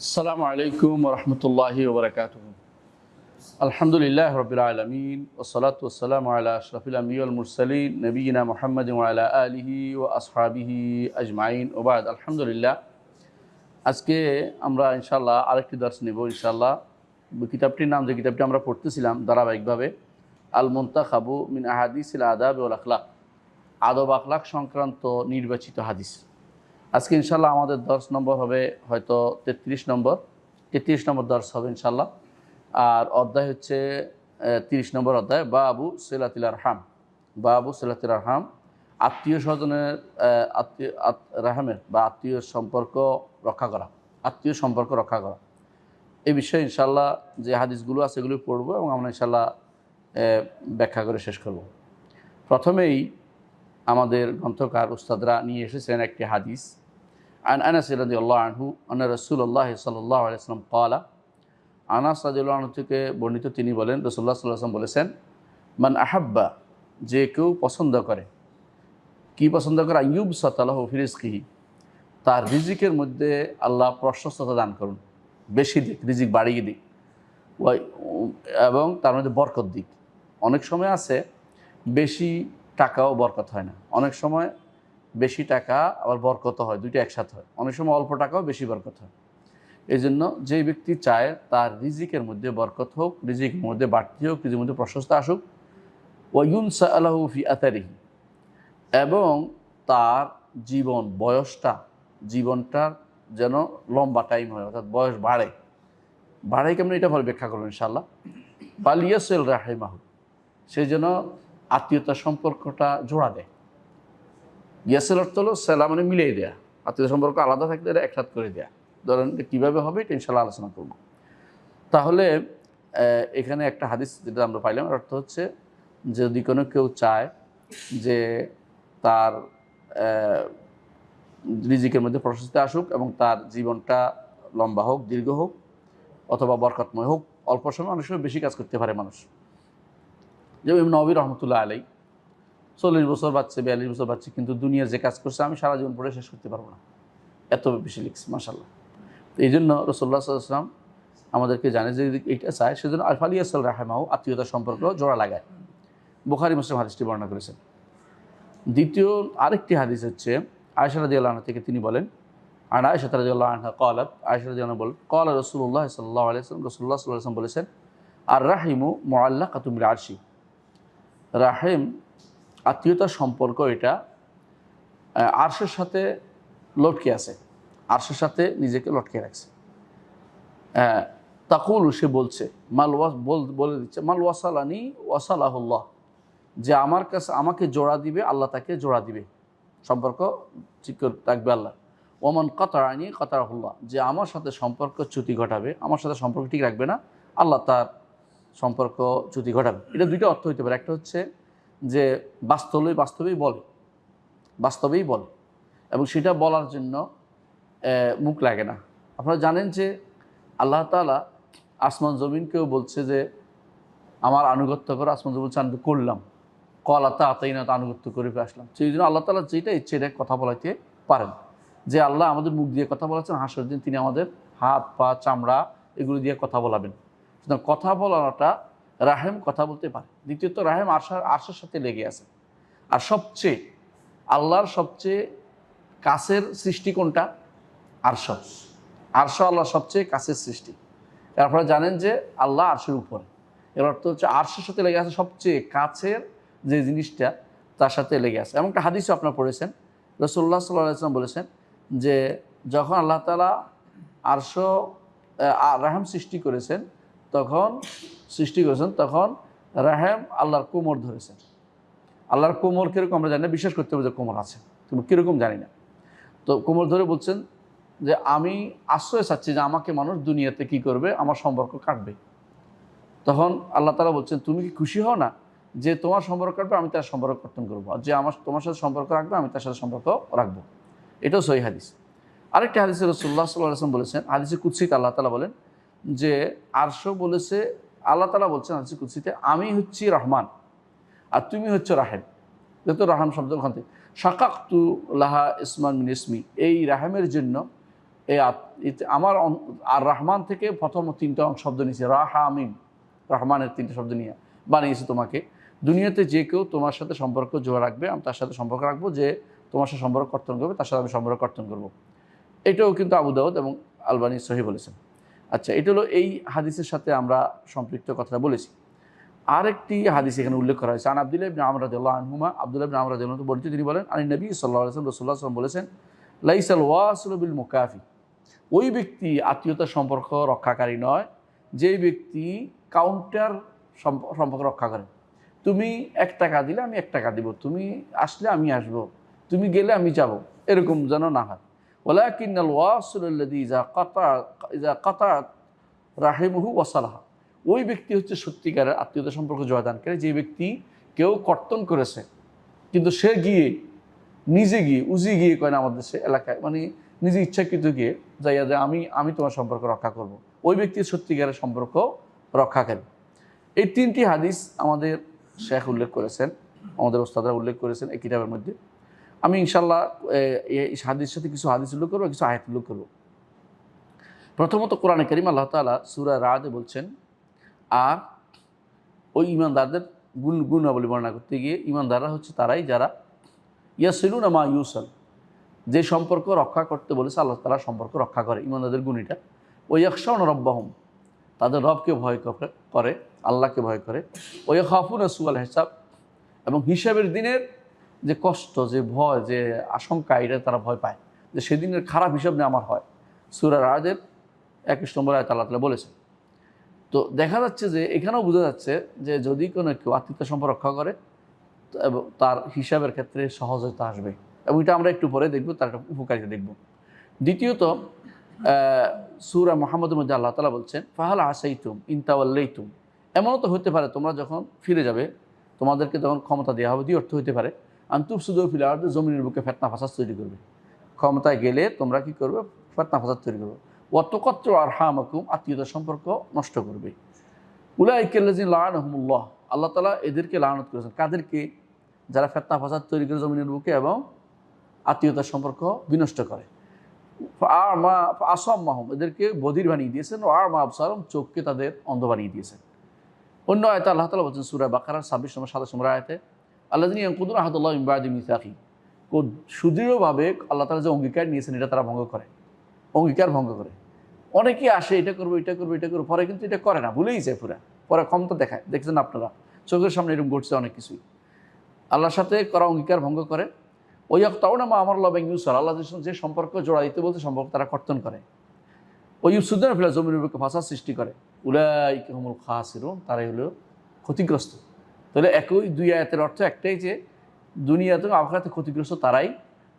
আসসালামু আলাইকুম রহমতুল্লাহি ওবরাকাতুহু। আলহামদুলিল্লাহ রবিল আলমিন ওসলাতু ওসালামু আলা আশরাফিল আম্বিয়া ওয়াল মুরসালিন নবিয়িনা মুহাম্মাদিন ওয়া আলা আলিহি ওয়া আসহাবিহি আজমাইন ওয়া বাদ। আলহামদুলিল্লাহ, আজকে আমরা ইনশাআল্লাহ আরেকটি দর্স নেব ইনশাআল্লাহ। কিতাবটির নাম, যে কিতাবটি আমরা পড়তেছিলাম ধারাবাহিকভাবে, আল মুনতাখাবু মিন আহাদিসিল আদাব ওয়াল আখলাক, আদব আখলাক সংক্রান্ত নির্বাচিত হাদিস। আজকে ইনশাআল্লাহ আমাদের দর্শ নম্বর হবে হয়তো 33 নম্বর দর্শ হবে ইনশাআল্লাহ। আর অধ্যায় হচ্ছে 30 নম্বর অধ্যায়, বাবু সিলাতিল আরহাম। বাবু সিলাতিল আরহাম, আত্মীয় স্বজনের রাহামের বা আত্মীয় সম্পর্ক রক্ষা করা, এই বিষয়ে ইনশাআল্লাহ যে হাদিসগুলো আছে এগুলো পড়ব এবং আমরা ইনশাআল্লাহ ব্যাখ্যা করে শেষ করব। প্রথমেই আমাদের গ্রন্থকার উস্তাদরা নিয়ে এসেছেন একটি হাদিস। আন আনাস রাদিয়াল্লাহু আনহু আন্না রাসূলুল্লাহ সাল্লাল্লাহু আলাইহি ওয়াসাল্লাম ক্বালা, আনাস রাদিয়াল্লাহু আনহু থেকে বর্ণিত, তিনি বলেন রাসূলুল্লাহ সাল্লাল্লাহু আলাইহি ওয়াসাল্লাম বলেছেন, মান আহাব্বা, যে কেউ পছন্দ করে, কি পছন্দ করে, আইয়ুবসাতা লাহু ফি রিজকিহি, তার রিজিকের মধ্যে আল্লাহ প্রশস্ততা দান করুন, বেশি দিক, রিজিক বাড়িয়ে দিক, এবং তার মধ্যে বরকত দিক। অনেক সময় আছে বেশি টাকাও বরকত হয় না, অনেক সময় বেশি টাকা আবার বরকত হয়, দুইটা একসাথে হয়। অনেক সময় অল্প টাকাও বেশি বরকত হয়। এই জন্য যে ব্যক্তি চায় তার রিজিকের মধ্যে বরকত হোক, রিজিকের মধ্যে বাড়তি হোক, রিজিকের মধ্যে প্রশস্ত আসুক, ওয়ায়ুনসা আলাহু ফি আতারিহি, এবং তার জীবনটার যেন লম্বা টাইম হয়, অর্থাৎ বয়স বাড়ে কেমন, এটা পরে ব্যাখ্যা করবেন ইনশাআল্লাহ। বালিয়াসেল রাহিমাহু, সে যেন আত্মীয়তার সম্পর্কটা জোড়া দেয়। ইয়াসেল অর্থ হলো সেলা, মানে মিলিয়ে দেয়া, আত্মীয় সম্পর্ক আলাদা থাকলে এটা একসাথ করে দেয়া। ধরেন কীভাবে হবে এটা ইনশাআল্লাহ আলোচনা করব। তাহলে এখানে একটা হাদিস যেটা আমরা পাইলাম, অর্থ হচ্ছে যদি কোনো কেউ চায় যে তার রিজিকের মধ্যে প্রশস্তি আসুক এবং তার জীবনটা লম্বা হোক, দীর্ঘ হোক, অথবা বরকতময় হোক, অল্প সময় অনেক সময় বেশি কাজ করতে পারে মানুষ। যেমন ইমাম নববী রাহমাতুল্লাহ আলাইহি 40 বছর বাচ্চা, 42 বছর বাচ্চা, কিন্তু দুনিয়া যে কাজ করছে আমি সারা জীবন পড়ে শেষ করতে পারবো না, এত বেশি লিখছে মাশাআল্লাহ। তো এই জন্য রাসূলুল্লাহ সাল্লাল্লাহু আলাইহি ওয়াসাল্লাম আমাদেরকে জানে যে এইটা চায়, সেজন্য আলফালিয়াসাল রাহিমাহু, আত্মীয়তার সম্পর্ক জোড়া লাগায়। বুখারী মুসলিম হাদিসটি বর্ণনা করেছেন। দ্বিতীয় আরেকটি হাদিস হচ্ছে আয়েশা রাদিয়াল্লাহু আনহা থেকে, তিনি বলেন, আন আয়েশা রাদিয়াল্লাহু আনহা ক্বালাত, আয়েশা রাদিয়াল্লাহু আনহা বলেন, ক্বালা রাসূলুল্লাহ সাল্লাল্লাহু আলাইহি ওয়াসাল্লাম, রাসূলুল্লাহ সাল্লাল্লাহু আলাইহি ওয়াসাল্লাম বলেছেন, আর রাহিমু মুআল্লাকাতুন বিল আরশি, রাহিম আত্মীয়তার সম্পর্ক এটা আরশের সাথে লটকে আছে, আরশের সাথে নিজেকে লটকে রাখছে। তাকুল, সে বলছে, বলে দিচ্ছে, মাল ওয়াসালানি ওয়াসালাহুল্লাহ, যে আমার কাছে আমাকে জোড়া দিবে আল্লাহ তাকে জোড়া দিবে, সম্পর্ক ঠিক রাখবে আল্লাহ। ওমান কাতারানি কাতারাহুল্লাহ, যে আমার সাথে সম্পর্ক চ্যুতি ঘটাবে, আমার সাথে সম্পর্ক ঠিক রাখবে না, আল্লাহ তার সম্পর্ক চ্যুতি ঘটাবে। এটা দুইটা অর্থ হইতে পারে। একটা হচ্ছে যে বাস্তবেই বলে এবং সেটা বলার জন্য মুখ লাগে না। আপনারা জানেন যে আল্লাহ তাআলা আসমান জমিনকেও বলছে যে আমার আনুগত্য করো, আসমান জমিন বলছে আমি করলাম, কলাতা আতাইনা, আনুগত্য করে আসলাম। সেই জন্য আল্লাহ তাআলা যেটা ইচ্ছে এটা কথা বলাইতে পারেন। যে আল্লাহ আমাদের মুখ দিয়ে কথা বলাচ্ছেন, হাসরের দিন তিনি আমাদের হাত পা চামড়া এগুলো দিয়ে কথা বলাবেন। সুতরাং কথা বলাটা, রাহেম কথা বলতে পারে। দ্বিতীয়ত রাহেম আরশের সাথে লেগে আছে। আর আল্লাহর সবচেয়ে কাছের সৃষ্টি কোনটা? আরশ আল্লাহর সবচেয়ে কাছের সৃষ্টি। আপনারা জানেন যে আল্লাহ আরশের উপরে, এর অর্থ হচ্ছে আরশের সাথে লেগে আছে, সবচেয়ে কাছের যে জিনিসটা তার সাথে লেগে আছে। এমন একটা হাদিসও আপনারা পড়েছেন, রাসূলুল্লাহ সাল্লাল্লাহু আলাইহি ওয়াসাল্লাম বলেছেন যে যখন আল্লাহ তাআলা আরশ রাহেম সৃষ্টি করেছেন, তখন রাহেম আল্লাহর কোমর ধরেছেন। আল্লাহর কোমর কীরকম আমরা জানি না, বিশ্বাস করতে হবে যে কোমর আছে, কিন্তু কীরকম জানি না। তো কোমর ধরে বলছেন যে আমি আশ্রয় চাচ্ছি যে আমাকে মানুষ দুনিয়াতে কি করবে, আমার সম্পর্ক কাটবে। তখন আল্লাহ তাআলা বলছেন, তুমি কি খুশি হও না যে তোমার সম্পর্ক কাটবে, আমি তার সম্পর্ক কর্তন করবো, আর যে তোমার সাথে সম্পর্ক রাখবে আমি তার সাথে সম্পর্ক রাখবো। এটাও সহিহ হাদিস। আরেকটি হাদিসে রাসূলুল্লাহ সাল্লাল্লাহু আলাইহি ওয়াসাল্লাম বলেছেন, হাদিসে কুদসিতে আল্লাহ তাআলা বলেন যে আরশ বলেছে, আল্লাহ তাআলা বলছেন হাদিসে কুদসিতে, আমি হচ্ছি রহমান আর তুমি হচ্ছে রাহেম। যেহেতু রাহাম শব্দ ওখান থেকে, শাকাকতু লাহা ইসমান মিন ইসমি, এই রাহেমের জন্য আমার আর রহমান থেকে প্রথম 3টা শব্দ নিয়েছে, রাহামিম, রহমানের 3টা শব্দ নিয়ে বানিয়েছি তোমাকে। দুনিয়াতে যে কেউ তোমার সাথে সম্পর্ক জোড়া রাখবে, আমি তার সাথে সম্পর্ক রাখবো, যে তোমার সাথে সম্পর্ক কর্তন করবে তার সাথে আমি সম্পর্ক কর্তন করবো। এটাও কিন্তু আবু দাউদ এবং আলবানী সহিহ বলেছেন। আচ্ছা, এটা হলো এই হাদিসের সাথে আমরা সম্পৃক্ত কথাটা বলেছি। আরেকটি হাদিস এখানে উল্লেখ করা হয়েছে, আন আব্দুল্লাহ ইবনে আমর রাদিয়াল্লাহু আনহুমা, আব্দুল্লাহ ইবনে আমর রাদিয়াল্লাহু আনহু বলেন, তিনি বলেন, আনি নবী সাল্লাল্লাহু আলাইহি ওয়াসাল্লাম, রাসূলুল্লাহ সাল্লাল্লাহু আলাইহি ওয়াসাল্লাম বলেছেন, লাইসাল ওয়াসিলু বিল মুকাফি, ওই ব্যক্তি আত্মীয়তার সম্পর্ক রক্ষাকারী নয় যে ব্যক্তি কাউন্টার সম্পর্ক রক্ষা করে। তুমি 1 টাকা দিলে আমি 1 টাকা দিব, তুমি আসলে আমি আসব, তুমি গেলে আমি যাব, এরকম যেন না হয়। ওয়ালাকিন্নাল ওয়াসিলু আল্লাযী ইযা কাতাআত রাহিমুহু ওয়াসালাহা, ওই ব্যক্তি হচ্ছে সত্যিকারের আত্মীয়তা সম্পর্ক জয়দানকারী, যে ব্যক্তি কেউ কর্তন করেছে কিন্তু সে গিয়ে নিজে গিয়ে উজি গিয়ে কয় না আমাদের দেশে এলাকায়, মানে নিজে ইচ্ছাকৃত গিয়ে যাইয়া যে আমি তোমার সম্পর্ক রক্ষা করব, ওই ব্যক্তির সত্যিকারের সম্পর্ক রক্ষাকারী। এই 3টি হাদিস আমাদের শেখ উল্লেখ করেছেন, আমাদের ওস্তাদরা উল্লেখ করেছেন এই কিতাবের মধ্যে। আমি ইনশাল্লাহ এই হাদিসের সাথে কিছু হাদিস উল্লেখ করবো, কিছু আয়াত উল্লেখ করবো। প্রথমত কোরআনে কারীম আল্লাহ তাআলা সূরা রাদে বলছেন, আর ওই ইমানদারদের গুণাবলী বর্ণনা করতে গিয়ে, ইমানদাররা হচ্ছে তারাই যারা ইয়াসিলুনা মা ইউসাল, যে সম্পর্ক রক্ষা করতে বলেছে আল্লাহ তাআলা সম্পর্ক রক্ষা করে, ইমানদারদের গুণীটা। ওয়া ইয়াখশাউনা রাব্বাহুম, তাদের রবকে ভয় করে, আল্লাহকে ভয় করে। ওয়া ইয়াখাফুনা সুআল হিসাব, এবং হিসাবের দিনের যে কষ্ট, যে ভয়, যে আশঙ্কা, এটা তারা ভয় পায় যে সেদিনের খারাপ হিসাব নিয়ে আমার হয়। সূরা রাদের 21 নম্বর আয়াতে আল্লাহ তাআলা বলেছেন। তো দেখা যাচ্ছে যে এখানেও বোঝা যাচ্ছে যে যদি কোনো কেউ আত্মীয়তা সম্পর্ক রক্ষা করে এবং তার হিসাবের ক্ষেত্রে সহজতা আসবে, এবং এটা আমরা একটু পরে দেখব, তার একটা উপকারিতা দেখব। দ্বিতীয়ত সূরা মুহাম্মদের মধ্যে আল্লাহ তাআলা বলছেন, ফাহাল আসাইতুম ইন তাওয়াল্লাইতুম, এমনও তো হতে পারে তোমরা যখন ফিরে যাবে, তোমাদেরকে যখন ক্ষমতা দেওয়া হবে, দুই অর্থ হতে পারে, আনতুফসিদু ফিল আরদি, জমিনের বুকে ফিতনা ফাসাদ তৈরি করবে। ক্ষমতায় গেলে তোমরা কি করবে? ফিতনা ফাসাদ তৈরি করবে। ওয়া তুকাত্তু আরহামাকুম, আত্মীয়তার সম্পর্ক নষ্ট করবে। উলাইকাল্লাযিনা লাআনাহুমুল্লাহ, আল্লাহ তাআলা এদেরকে লানত করেছেন। কাদেরকে? যারা ফিতনা ফাসাদ তৈরি করে জমিনের বুকে এবং আত্মীয়তার সম্পর্ক বিনষ্ট করে। আসাম্মাহুম, এদেরকে বধির বানিয়ে দিয়েছেন। ও আ'মা আবসারহুম, চোখকে তাদের অন্ধ বানিয়ে দিয়েছেন। অন্য আয়াতে আল্লাহ তাআলা বলছেন সূরা বাকারার 26 নম্বর 27 নম্বর আয়াতে, আল্লাযিনা ইয়ানকুদুনা আহদাল্লাহি মিন বা'দি মিসাকি, সুদৃঢ়ভাবে আল্লাহ তাআলা যে অঙ্গীকার নিয়েছেন এটা তারা ভঙ্গ করে, অঙ্গীকার ভঙ্গ করে। অনেকেই আসে এটা করবো এটা করবো এটা করবো, পরে কিন্তু এটা করে না, ভুলেই যায় পুরা, পরে ক্ষমতা দেখায়। দেখছেন আপনারা চোখের সামনে এরকম ঘটছে অনেক কিছুই, আল্লাহর সাথে করা অঙ্গীকার ভঙ্গ করে। ওই ইয়াকতাউনা মা আমারাল্লাহু বিহি ইউসাল, আল্লাহ যে সম্পর্ক জোড়া দিতে বলতে সম্পর্ক তারা কর্তন করে। ওই ইউফসিদুনা ফিল আরদি, জমিনের বুকে ফাসাদ সৃষ্টি করে। উলাইকা হুমুল খাসিরুন, তারাই হলো ক্ষতিগ্রস্ত। তাহলে একই দুই আয়াতের অর্থ একটাই, যে দুনিয়াতে এবং আখিরাতে ক্ষতিগ্রস্ত তারাই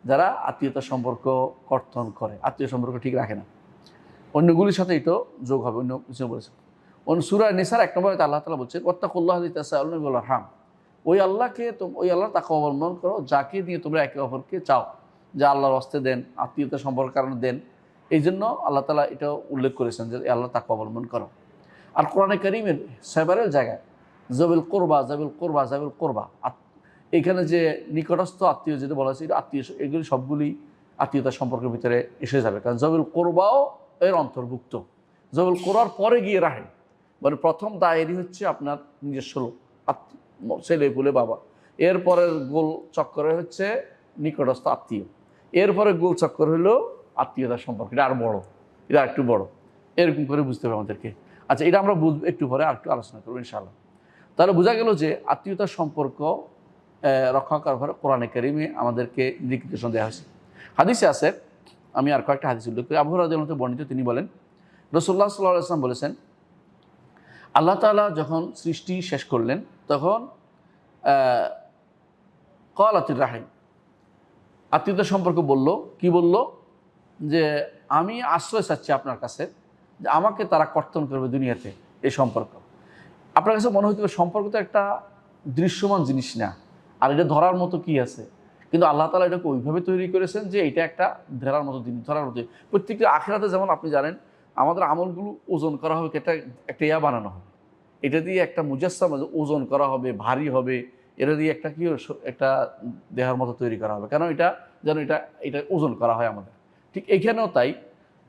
যারা আত্মীয়তার সম্পর্ক কর্তন করে, আত্মীয় সম্পর্ক ঠিক রাখে না। অন্যগুলির সাথে এটাও যোগ হবে, অন্য কিছু বলেছেন। অন্য সূরা নিসার 1 নম্বরে আল্লাহ তাআলা বলছেন, ওয়াত্তাকুল্লাহ আল্লাযী তাসাআলুনা বিহি ওয়াল আরহাম, ওই আল্লাহকে ওই আল্লাহর তাকওয়া অবলম্বন করো, যাকে দিয়ে তোমরা একে অপরকে চাও যে আল্লাহর রাস্তায় দেন, আত্মীয়তা সম্পর্ক কারণে দেন। এই জন্য আল্লাহ তাআলা এটাও উল্লেখ করেছেন যে আল্লাহ তাকওয়া অবলম্বন করো। আর কোরআনে কারীমের সেবারের জায়গায় জাবিল কুরবা, জাবিল কুরবা, জাবিল কুরবা, এখানে যে নিকটস্থ আত্মীয় যেটা বলা হয়েছে, আত্মীয়, এগুলি সবগুলি আত্মীয়তার সম্পর্কের ভিতরে এসে যাবে, কারণ জাবিল কুরবাও এর অন্তর্ভুক্ত। জাবিল কুরবার পরে গিয়ে রাহে, মানে প্রথম দায়েরই হচ্ছে আপনার নিজস্ব ছেলে পুলে বাবা, এরপরের গোল চক্করে হচ্ছে নিকটস্থ আত্মীয়, এরপরে গোল চক্কর হলো আত্মীয়তার সম্পর্ক, এটা আর বড়, এটা একটু বড়, এরকম করে বুঝতে হবে আমাদেরকে। আচ্ছা, এটা আমরা বুঝবো একটু পরে, আর একটু আলোচনা করবো ইনশাআল্লাহ। তাহলে বোঝা গেল যে আত্মীয়তার সম্পর্ক রক্ষা করার কোরআনে কারীমে আমাদেরকে নির্দেশনা দেওয়া হয়েছে। হাদিসে আছে, আমি আর কয়েকটা হাদিস উল্লেখ করি। আবু হুরায়রা রাদিয়াল্লাহু আনহু বর্ণিত, তিনি বলেন, রাসূলুল্লাহ সাল্লাল্লাহু আলাইহি ওয়াসাল্লাম বলেছেন, আল্লাহ তাআলা যখন সৃষ্টি শেষ করলেন তখন ক্বালাতির রাহিম, আত্মীয়তার সম্পর্ক বলল, কি বলল? যে আমি আশ্রয় চাচ্ছি আপনার কাছে, যে আমাকে তারা কর্তন করবে দুনিয়াতে। এই সম্পর্ক আপনার কাছে মনে হইতে পারে সম্পর্ক তো একটা দৃশ্যমান জিনিস না, আর এটা ধরার মতো কি আছে, কিন্তু আল্লাহ তাআলা এটাকে ওইভাবে তৈরি করেছেন যে এটা একটা ধরার মতো জিনিস, ধরার মতো। প্রত্যেকটা আখিরাতে যেমন আপনি জানেন আমাদের আমলগুলো ওজন করা হবে, একটা ইয়া বানানো হবে, এটা দিয়ে একটা মুজাসসাম ওজন করা হবে, ভারী হবে, এটা দিয়ে একটা কি একটা দেহের মতো তৈরি করা হবে, কেন এটা যেন এটা ওজন করা হয় আমাদের। ঠিক এখানেও তাই,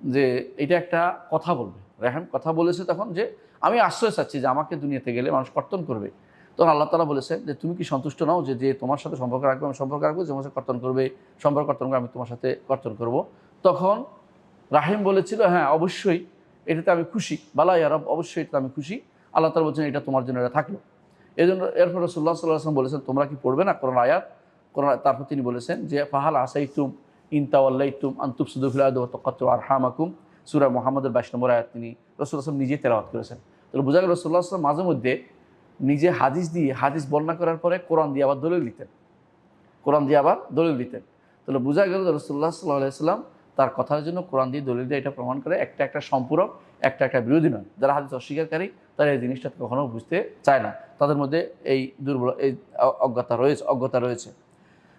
যে এটা একটা কথা বলবে, রাহিম কথা বলেছে তখন যে আমি আশ্রয় চাচ্ছি যে আমাকে দুনিয়াতে গেলে মানুষ কর্তন করবে। তখন আল্লাহ তাআলা বলেছেন যে তুমি কি সন্তুষ্ট নাও যে যে তোমার সাথে সম্পর্ক রাখবে আমি সম্পর্ক রাখবো, যে তোমার সাথে কর্তন করবে সম্পর্ক কর্তন করবে আমি তোমার সাথে কর্তন করব। তখন রাহিম বলেছিল হ্যাঁ অবশ্যই, এটাতে আমি খুশি, বালা ইয়া রব, অবশ্যই এটাতে আমি খুশি। আল্লাহ তাআলা বলছেন এটা তোমার জন্য এটা থাকলো। এই জন্য এরপর রাসূলুল্লাহ সাল্লাল্লাহু আলাইহি ওয়াসাল্লাম বলেছেন তোমরা কি পড়বে না কোরআন আয়াত, কোরআন। তারপর তিনি বলেছেন যে ফাহাল আসাইতুম ইন তাওয়াল্লাইতুম আন তুফসিদু ফিল আরদি ওয়া তাকাত্তু আরহামাকুম, সূরা মুহাম্মদের 22 নম্বর আয়াত তিনি রাসূলুল্লাহ সাল্লাল্লাহু আলাইহি ওয়াসাল্লাম নিজে তেলাওয়াত করেছেন। তাহলে বোঝা গেল রাসূলুল্লাহ সাল্লাল্লাহু আলাইহি ওয়াসাল্লাম মাঝে মধ্যে নিজে হাদিস দিয়ে হাদিস বর্ণনা করার পরে কোরআন দিয়ে আবার দলিল দিতেন, কোরআন দিয়ে আবার দলিল দিতেন। তাহলে বোঝা গেল রাসূলুল্লাহ সাল্লাল্লাহু আলাইহি ওয়াসাল্লাম তার কথার জন্য কোরআন দিয়ে দলিল দিয়ে এটা প্রমাণ করে একটা একটা সম্পূরক, একটা একটা বিরোধী নয়। যারা হাদিস অস্বীকারী তারা এই জিনিসটা কখনো বুঝতে চায় না, তাদের মধ্যে এই এই অজ্ঞতা রয়েছে।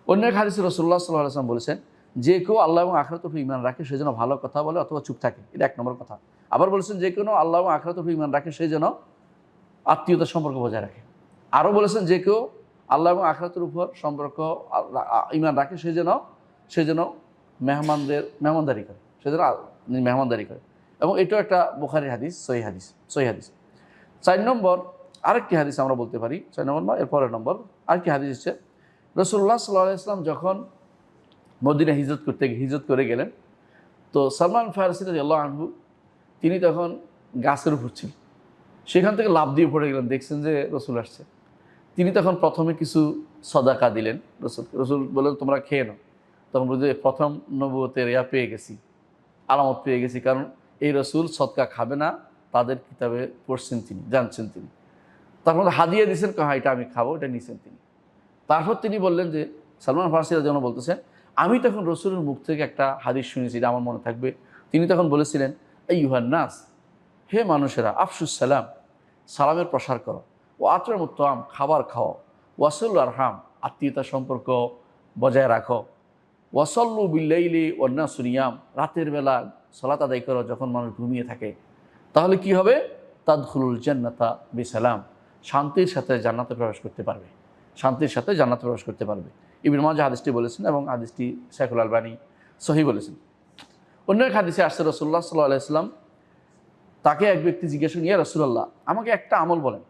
অন্য এক হাদিসে রাসূলুল্লাহ সাল্লাল্লাহু আলাইহি ওয়াসাল্লাম বলেছেন যে কেউ আল্লাহ এবং আখিরাতের উপর ঈমান রাখে সে যেন ভালো কথা বলে অথবা চুপ থাকে, এটা এক নম্বর কথা। আবার বলেছেন যে কেউ আল্লাহ এবং আখিরাতের উপর ঈমান রাখে সে যেন আত্মীয়তার সম্পর্ক বজায় রাখে। আরও বলেছেন যে কেউ আল্লাহ এবং আখিরাতের উপর সম্পর্ক ঈমান রাখে সে যেন মেহমানদারি করে, সে যেন মেহমানদারি করে। এবং এটাও একটা বুখারীর হাদিস, সহিহ হাদিস। 4 নম্বর আরেকটি হাদিস আমরা বলতে পারি, 4 নম্বর না এর পরের নম্বর আরেকটি হাদিস হচ্ছে রাসূলুল্লাহ সাল্লাল্লাহু আলাইহি ওয়াসাল্লাম যখন মদিনা হিজরত করে গেলেন, তো সালমান ফারসি রাদিয়াল্লাহু আনহু তিনি তখন গাছের উপর ছিলেন, সেখান থেকে লাফ দিয়ে পড়ে গেলেন, দেখছেন যে রসুল আসছে। তিনি তখন প্রথমে কিছু সদাকা দিলেন, রসুল বললেন তোমরা খেয়ে নাও। তখন বলছে প্রথম নবুয়তের পেয়ে গেছি, আলামত পেয়ে গেছি, কারণ এই রসুল সদকা খাবে না, তাদের কিতাবে পড়ছেন তিনি, জানছেন তিনি। তারপর হাদিয়া দিয়েছেন, হ্যাঁ এটা আমি খাবো, এটা নিয়েছেন তিনি। তারপর তিনি বললেন যে সালমান ফারসি যেন বলতেছেন আমি তখন রসুলের মুখ থেকে একটা হাদিস শুনেছি, এটা আমার মনে থাকবে। তিনি তখন বলেছিলেন আইয়ুহান নাস, হে মানুষেরা, আফসুস সালাম, সালামের প্রসার করো, ও আতর মুত্তাম, খাবার খাও, ওয়াসুল আরহাম, আত্মীয়তার সম্পর্ক বজায় রাখো, ওয়াসল্লু বিল্লাইলি ওয়ান্নাস নিয়াম, রাতের বেলা সালাত আদায় করো যখন মানুষ ঘুমিয়ে থাকে। তাহলে কি হবে? তাদখুলুল জান্নাতা বিসালাম, শান্তির সাথে জান্নাতে প্রবেশ করতে পারবে, শান্তির সাথে জান্নাতে প্রবেশ করতে পারবে। ইবনে মাজাহ হাদিসটি বলেছেন এবং হাদিসটি শাইখুল আলবানী সহিহ বলেছেন। অন্য এক হাদিসে আসছে রাসূলুল্লাহ সাল্লাল্লাহু আলাইহি ওয়াসাল্লাম তাকে এক ব্যক্তি জিজ্ঞেস করেন ইয়া রাসূলুল্লাহ আমাকে একটা আমল বলেন,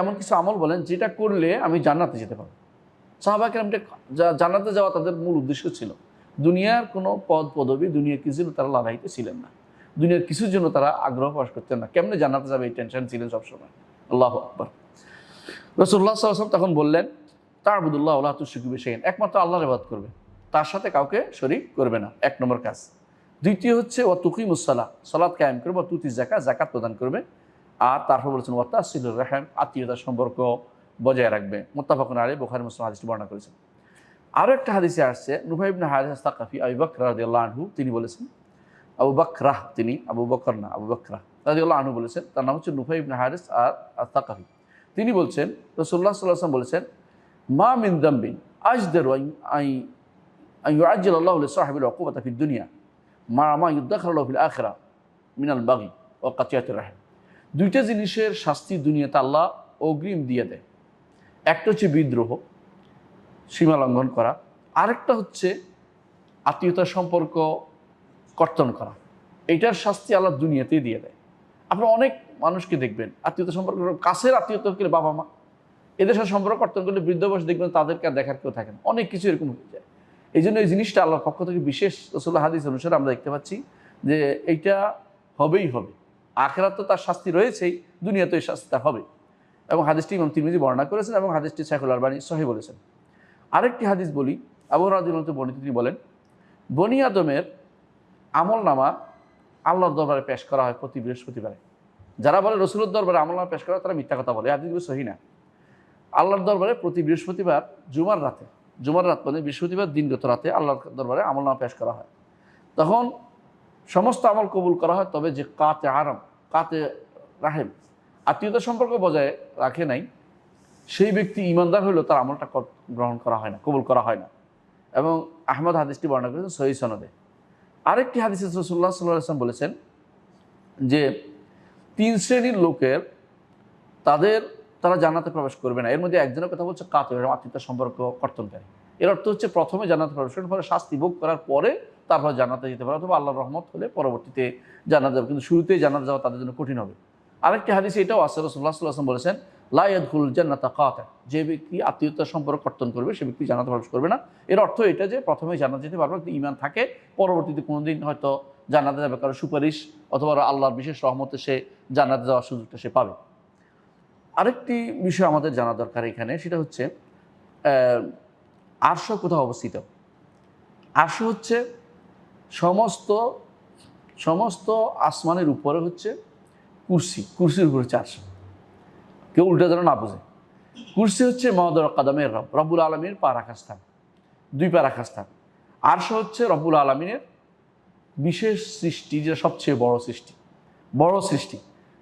এমন কিছু আমল বলেন যেটা করলে আমি জান্নাতে যেতে পারবো। সাহাবায়ে কেরাম জান্নাতে যাওয়া তাদের মূল উদ্দেশ্য ছিল, দুনিয়ার কোনো পদ পদবি, দুনিয়ার কিছু তারা লড়াইতে ছিলেন না, দুনিয়ার কিছুর জন্য তারা আগ্রহ প্রকাশ করতেন না, কেমনে জান্নাতে যাবে এই টেনশন ছিলেন সবসময়। আল্লাহু আকবার। রাসূলুল্লাহ সাল্লাল্লাহু আলাইহি ওয়াসাল্লাম তখন বললেন তা'বুদুল্লাহ ওয়া লা তুশরিকু বিহি শাইআন, একমাত্র আল্লাহর ইবাদত করবে, তার সাথে কাউকে শরীক করবে না, এক নম্বর কাজ। দ্বিতীয় হচ্ছে ওয়া তুকিমুস সালাহ, সালাত কায়েম করবে, ওয়া তুতি যাকাত, যাকাত প্রদান করবে। আর তারপর বলেছেন ওয়া তাসিলুর রাহিম, আত্মীয়তার সম্পর্ক বজায় রাখবে। মুত্তাফাকুন আলাইহি, বুখারী মুসলিম হাদিসটি বর্ণনা করেছেন। আরও একটা হাদিসে আসছে নুফাই ইবনে হারিস আস-সাকাফি, আবু বকর রাদিয়াল্লাহু আনহু তিনি বলেছেন, আবু বকরাহ তিনি, আবু বকর না, আবু বকরাহ রাদিয়াল্লাহু আনহু বলেছেন, তার নাম হচ্ছে নুফাই ইবনে হারিস আস-সাকাফি। তিনি বলছেন রাসূলুল্লাহ সাল্লাল্লাহু আলাইহি ওয়াসাল্লাম বলেছেন মা মিন যামবিন আজদারু আন ইউআজ্জিলাল্লাহু লিসাহিবিল উকুবাতা ফিদ দুনিয়া মা ইউদাখিলু ফিল আখিরাহ মিনাল বাগি ওয়া কাতিয়াতির রাহিম। দুইটা জিনিসের শাস্তি দুনিয়াতে আল্লাহ অগ্রিম দিয়ে দেয়, একটা হচ্ছে বিদ্রোহ, সীমা লঙ্ঘন করা, আরেকটা হচ্ছে আত্মীয়তার সম্পর্ক কর্তন করা। এইটার শাস্তি আল্লাহ দুনিয়াতেই দিয়ে দেয়। আপনারা অনেক মানুষকে দেখবেন আত্মীয়তা সম্পর্ক, কাছের আত্মীয়তা করলে বাবা মা, এদের সাথে সম্পর্ক কর্তন করলে বৃদ্ধ বয়স দেখবেন তাদেরকে আর দেখার কেউ থাকে না, অনেক কিছু এরকম হয়ে যায়। এই জন্য এই জিনিসটা আল্লাহর পক্ষ থেকে বিশেষ রাসূলুল্লাহ হাদিস অনুসারে আমরা দেখতে পাচ্ছি যে এইটা হবেই হবে, আখিরাতে তো তার শাস্তি রয়েছেই, দুনিয়াতে এই শাস্তিটা হবে। এবং হাদিসটি ইমাম তিরমিজি বর্ণনা করেছেন এবং হাদিসটি শাইখুল আলবানী সহিহ বলেছেন। আরেকটি হাদিস বলি, আবু হুরায়রা রাদিয়াল্লাহু আনহু বর্ণিত, তিনি বলেন বনি আদমের আমল নামা আল্লাহর দরবারে পেশ করা হয় প্রতি বৃহস্পতিবারে। যারা বলে রসুলের দরবারে আমল নামা পেশ করা তারা মিথ্যা কথা বলে, হাদিসগুলো সহিহ না। আল্লাহর দরবারে প্রতি বৃহস্পতিবার জুমার রাত মানে বৃহস্পতিবার দিনগত রাতে আল্লাহর দরবারে আমল নামা পেশ করা হয়। তখন সমস্ত আমল কবুল করা হয়, তবে যে কাতে রাহিম, আত্মীয়তার সম্পর্ক বজায় রাখে নাই, সেই ব্যক্তি ইমানদার হলেও তার আমলটা গ্রহণ করা হয় না, কবুল করা হয় না। এবং আহমদ হাদিসটি বর্ণনা করেছেন সহিহ সনদে। আরেকটি হাদিসে রাসূলুল্লাহ সাল্লাল্লাহু আলাইহি ওয়াসাল্লাম বলেছেন যে 3 শ্রেণীর লোকের তারা জান্নাতে প্রবেশ করবে না। এর মধ্যে একজনের কথা বলছে কাতর, আত্মীয়তার সম্পর্ক কর্তনকারী। এর অর্থ হচ্ছে প্রথমে জান্নাতে প্রবেশ করার পরে শাস্তি ভোগ করার পরে তারপর জান্নাতে যেতে পারে, অথবা আল্লাহর রহমত হলে পরবর্তীতে জান্নাত যাবে, কিন্তু শুরুতেই জান্নাত যাওয়া তাদের জন্য কঠিন হবে। আরেকটি হাদিসে এটাও আছে, রাসূলুল্লাহ সাল্লাল্লাহু আলাইহি ওয়াসাল্লাম বলেছেন, লা ইয়াদখুলুল জান্নাতা কাতিআ, যে ব্যক্তি আত্মীয়তার সম্পর্ক কর্তন করবে সে ব্যক্তি জান্নাতে প্রবেশ করবে না। এর অর্থ এটা যে প্রথমেই জান্নাত যেতে পারবে, কিন্তু ঈমান থাকে, পরবর্তীতে কোনোদিন হয়তো জান্নাতে যাবে কারো সুপারিশ অথবা আল্লাহর বিশেষ রহমতে সে জান্নাতে যাওয়ার সুযোগটা সে পাবে। আরেকটি বিষয় আমাদের জানা দরকার এখানে, সেটা হচ্ছে আরশ কোথাও অবস্থিত। আরশ হচ্ছে সমস্ত আসমানের উপরে হচ্ছে কুরসির উপরে হচ্ছে আরশ। কেউ উল্টা যেন না বোঝে। কুরসি হচ্ছে মাওদা কাদামের রব্বুল আলমীর পা রাখার স্থান, 2 পা রাখার স্থান। আরশ হচ্ছে রব্বুল আলমিনের বিশেষ সৃষ্টি, যেটা সবচেয়ে বড় সৃষ্টি।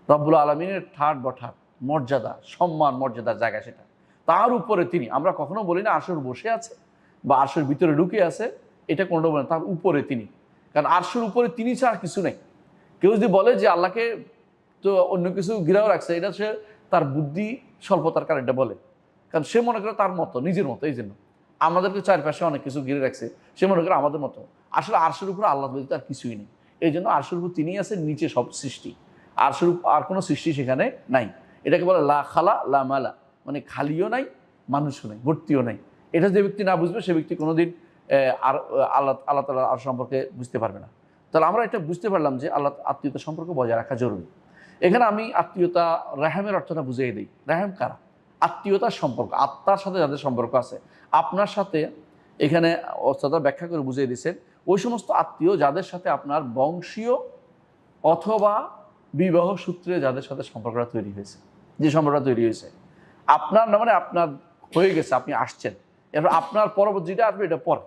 রব্বুল আলমিনের ঠাট বঠাট মর্যাদা, সম্মান মর্যাদার জায়গা সেটা। তার উপরে তিনি, আমরা কখনো বলি না আরশের বসে আছে বা আরশের ভিতরে ঢুকে আছে, এটা কোনোটা বলে না, তার উপরে তিনি। কারণ আরশের উপরে তিনি ছাড়া কিছু নেই। কেউ যদি বলে যে আল্লাহকে তো অন্য কিছু ঘিরাও রাখছে, এটা সে তার বুদ্ধি স্বল্পতার কারণে এটা বলে। কারণ সে মনে করে তার মতো, নিজের মতো। এই জন্য আমাদেরকে চারপাশে অনেক কিছু ঘিরে রাখছে, সে মনে করে আমাদের মতো। আসলে আরশের উপরে আল্লাহ ব্যতীত আর কিছুই নেই। এই জন্য আরশের উপর তিনিই আছেন, নিচে সব সৃষ্টি। আরশের আর কোনো সৃষ্টি সেখানে নাই। এটাকে বলে লা খালা লা মালা, মানে খালিও নাই মানুষও নাই, ভর্তিও নাই। এটা যে ব্যক্তি না বুঝবে সে ব্যক্তি কোনোদিন আর আল্লাহ তাআলা আর সম্পর্কে বুঝতে পারবে না। তাহলে আমরা এটা বুঝতে পারলাম যে আল্লাহ আত্মীয়তা সম্পর্ক বজায় রাখা জরুরি। এখানে আমি আত্মীয়তা রাহেমের অর্থটা বুঝিয়ে দিই। রাহেম কারা? আত্মীয়তার সম্পর্ক, আত্মার সাথে যাদের সম্পর্ক আছে আপনার সাথে। এখানে ওস্তাদা ব্যাখ্যা করে বুঝিয়ে দিয়েছেন, ওই সমস্ত আত্মীয় যাদের সাথে আপনার বংশীয় অথবা বিবাহ সূত্রে যাদের সাথে সম্পর্কটা তৈরি হয়েছে, যে সম্পর্কটা তৈরি হয়েছে আপনার না, মানে আপনার হয়ে গেছে, আপনি আসছেন, এরপর আপনার পরবর্তীটা আসবে, এটা পরে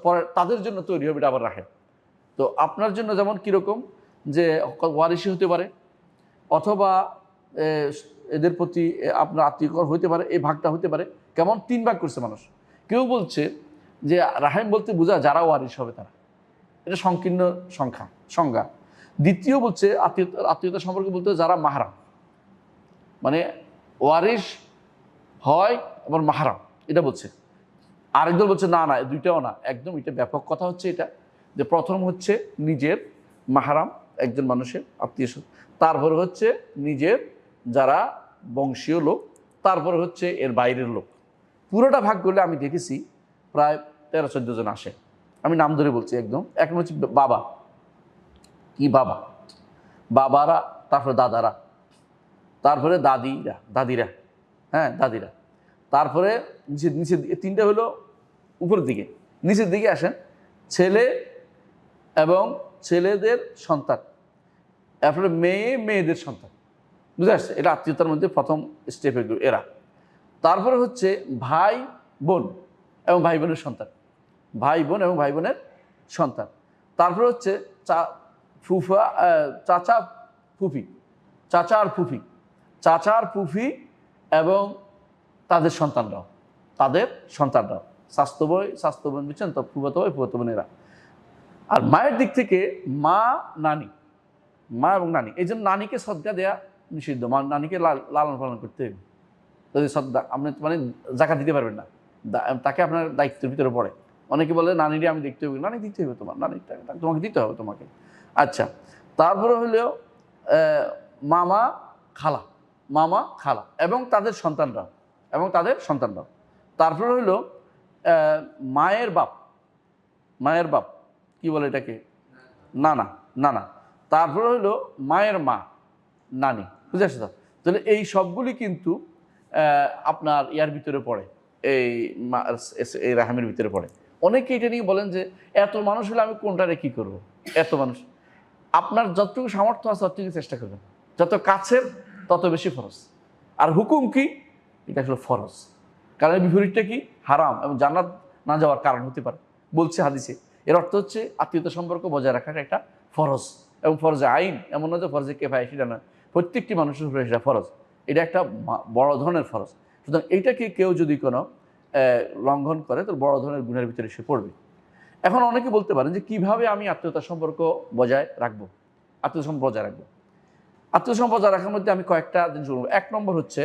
পরে তাদের জন্য তৈরি হবে, এটা আবার রাখেন। তো আপনার জন্য যেমন কীরকম, যে ওয়ারিশি হতে পারে, অথবা এদের প্রতি আপনার আত্মীয়কর হইতে পারে, এই ভাগটা হতে পারে। কেমন 3 ভাগ করছে মানুষ। কেউ বলছে যে রাহেম বলতে বোঝা যারা ওয়ারিশ হবে তারা, এটা সংকীর্ণ সংজ্ঞা। দ্বিতীয় বলছে আত্মীয়তা সম্পর্কে বলতে যারা মাহরাম, মানে ওয়ারিশ হয় আবার মাহরাম, এটা বলছে। আরেকদল বলছে না না, দুইটাও না, একদম এটা ব্যাপক কথা হচ্ছে এটা, যে প্রথম হচ্ছে নিজের মাহরাম একজন মানুষের আত্মীয়, তারপরে হচ্ছে নিজের যারা বংশীয় লোক, তারপরে হচ্ছে এর বাইরের লোক। পুরোটা ভাগ করলে আমি দেখেছি প্রায় 13-14 জন আসে। আমি নাম ধরে বলছি একদম। এখন হচ্ছে বাবা, কি বাবারা, তারপরে দাদারা, তারপরে দাদিরা, হ্যাঁ দাদিরা, তারপরে নিচে 3টা হলো উপরের দিকে। নিচের দিকে আসেন ছেলে এবং ছেলেদের সন্তান, তারপরে মেয়েদের সন্তান। বুঝে আসছে? এটা আত্মীয়তার মধ্যে প্রথম স্টেপে এরা। তারপরে হচ্ছে ভাই বোন এবং ভাই বোনের সন্তান, তারপরে হচ্ছে চাচা আর ফুফি এবং তাদের সন্তানরাও, স্বাস্থ্য বোন বুঝছেন তো, ফুফাতো বোনেরা। আর মায়ের দিক থেকে মা এবং নানি, এই জন্য নানিকে সদকা দেয়া নিষিদ্ধ। নানিকে লালন পালন করতে হবে। যদি সদকা আপনি মানে জাকাত দিতে পারবেন না, তাকে আপনার দায়িত্বের ভিতরে পড়ে। অনেকে বলে নানিরে আমি দেখতে হবে, নানি দিতে হবে, তোমাকে দিতে হবে তোমাকে। আচ্ছা, তারপরে হলো মামা খালা এবং তাদের সন্তানরা। তারপরে হলো মায়ের বাপ, কি বলে এটাকে, নানা। তারপরে হলো মায়ের মা, নানি। বুঝে আসছে তো? তাহলে এই সবগুলি কিন্তু আপনার ইয়ার ভিতরে পড়ে, এই রাহামের ভিতরে পড়ে। অনেকে এটা নিয়ে বলেন যে এত মানুষ হলে আমি কোনটারে কি করব। এত মানুষ, আপনার যতটুকু সামর্থ্য আছে ততটুকু চেষ্টা করবেন। যত কাছের তত বেশি ফরজ। আর হুকুম কি? এটা হলো ফরজ। কারণ বিপরীতটা কি? হারাম এবং জান্নাত না যাওয়ার কারণ হতে পারে বলছে হাদিসে। এর অর্থ হচ্ছে আত্মীয়তা সম্পর্ক বজায় রাখাটা একটা ফরজ, এবং ফরজে আইন, এমন নয় যে ফরজে কেফায়া, সেটা নয়, প্রত্যেকটি মানুষের উপরে সেটা ফরজ। এটা একটা বড় ধরনের ফরজ। সুতরাং এইটাকে কেউ যদি কোনো লঙ্ঘন করে তো বড় ধরনের গুণের ভিতরে সে পড়বে। এখন অনেকে বলতে পারেন যে কিভাবে আমি আত্মীয়তার সম্পর্ক বজায় রাখবো। আত্মীয় সম্পর্ক বজায় রাখার মধ্যে আমি কয়েকটা জিনিস বলবো। 1 নম্বর হচ্ছে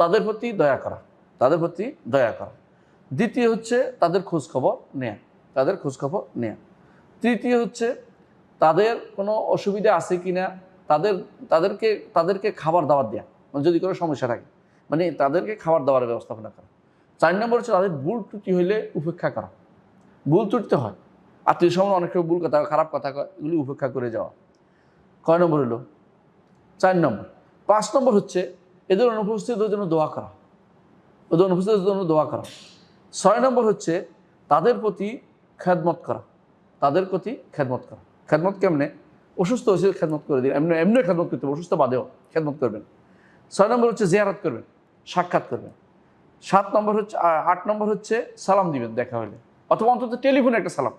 তাদের প্রতি দয়া করা। তাদের প্রতি দয়া করা। দ্বিতীয় হচ্ছে তাদের খোঁজখবর নেয়া, তাদের খোঁজখবর নেয়া। তৃতীয় হচ্ছে তাদের কোনো অসুবিধা আছে কি না তাদেরকে খাবার দাবার দেওয়া, মানে যদি কোনো সমস্যা থাকে মানে তাদেরকে খাবার দাবারের ব্যবস্থাপনা করা। 4 নম্বর হচ্ছে তাদের ভুল ত্রুটি হইলে উপেক্ষা করা। ভুল ত্রুটি হয়, আত্মীয় স্বজন অনেক সময় ভুল কথা, খারাপ কথা এগুলি উপেক্ষা করে যাওয়া। কয় নম্বর হলো? 4 নম্বর। 5 নম্বর হচ্ছে এদের অনুপস্থিতির জন্য দোয়া করা, ওদের অনুপস্থিতির জন্য দোয়া করা। 6 নম্বর হচ্ছে তাদের প্রতি খেদমত করা, তাদের প্রতি খেদমত করা। খেদমত কেমনে? অসুস্থ হয়েছে খেদমত করে দিন, এমনি খেদমত করতে হবে, অসুস্থ বাদেও খেদমত করবেন। 6 নম্বর হচ্ছে জিয়ারত করবেন, সাক্ষাৎ করবেন। 7 নম্বর হচ্ছে 8 নম্বর হচ্ছে সালাম দিবেন দেখা হলে, অথবা অন্তত টেলিফোনে একটা সালাম।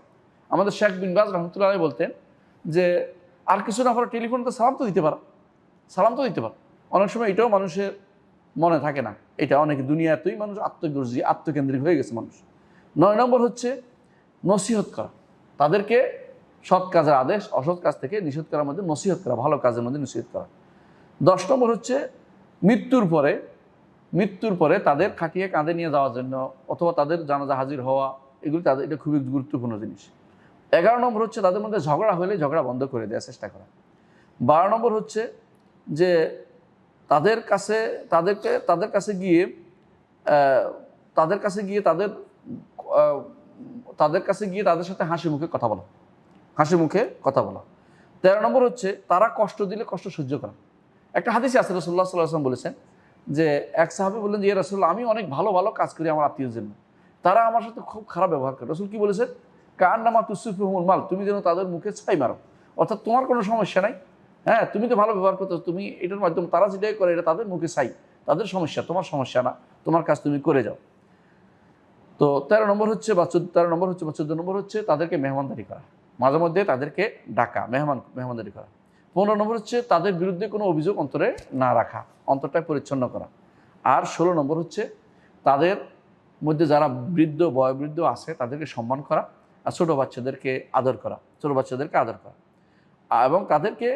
আমাদের শেখ বিন বাজ রহমতুল্লাহ আলাইহি বলতেন যে আর কিছু না পারো টেলিফোনে তো সালাম তো দিতে পারো, সালাম তো দিতে পারো। অনেক সময় এটাও মানুষের মনে থাকে না, এটা অনেকে দুনিয়াতেই মানুষ আত্মগর্জি আত্মকেন্দ্রিক হয়ে গেছে মানুষ। 9 নম্বর হচ্ছে নসিহত করা, তাদেরকে সৎ কাজের আদেশ অসৎ কাজ থেকে নিষেধ করার মধ্যে নসিহত করা, ভালো কাজের মধ্যে নিষেধ করা। 10 নম্বর হচ্ছে মৃত্যুর পরে তাদের খাটিয়ে কাঁধে নিয়ে যাওয়ার জন্য অথবা তাদের জানাজা হাজির হওয়া, এগুলি তাদের এটা খুবই গুরুত্বপূর্ণ জিনিস। 11 নম্বর হচ্ছে তাদের মধ্যে ঝগড়া হলে ঝগড়া বন্ধ করে দেওয়ার চেষ্টা করা। 12 নম্বর হচ্ছে যে তাদের কাছে গিয়ে তাদের সাথে হাসি মুখে কথা বলা, 13 নম্বর হচ্ছে তারা কষ্ট দিলে কষ্ট সহ্য করা। একটা হাদিসে আছে রাসূলুল্লাহ সাল্লাল্লাহু আলাইহি ওয়াসাল্লাম বলেছেন যে এক সাহাবী বললেন যে ইয়া রাসূলুল্লাহ, আমি অনেক ভালো ভালো কাজ করি আমার আত্মীয়দের জন্য, তারা আমার সাথে খুব খারাপ ব্যবহার করে। রাসূল কি বলেছেন? কান্নামা তুসফিহুল মাল, তুমি যেন তাদের মুখে ছাই মারো, অর্থাৎ তোমার কোনো সমস্যা নাই, হ্যাঁ তুমি তো ভালো ব্যবহার করতেছো, তুমি এটার মাধ্যমে তারা যেটাই করে এটা তাদের মুখে ছাই, তাদের সমস্যা, তোমার সমস্যা না, তোমার কাজ তুমি করে যাও। তো 13 নম্বর হচ্ছে বা 14 নম্বর হচ্ছে তাদেরকে মেহমানদারি করা, মাঝে মধ্যে তাদেরকে ডাকা, মেহমানদারি করা। 15 নম্বর হচ্ছে তাদের বিরুদ্ধে কোনো অভিযোগ অন্তরে না রাখা, অন্তরটা পরিচ্ছন্ন করা। আর 16 নম্বর হচ্ছে তাদের মধ্যে যারা বয়োবৃদ্ধ আছে তাদেরকে সম্মান করা, আর ছোটো বাচ্চাদেরকে আদর করা, এবং তাদেরকে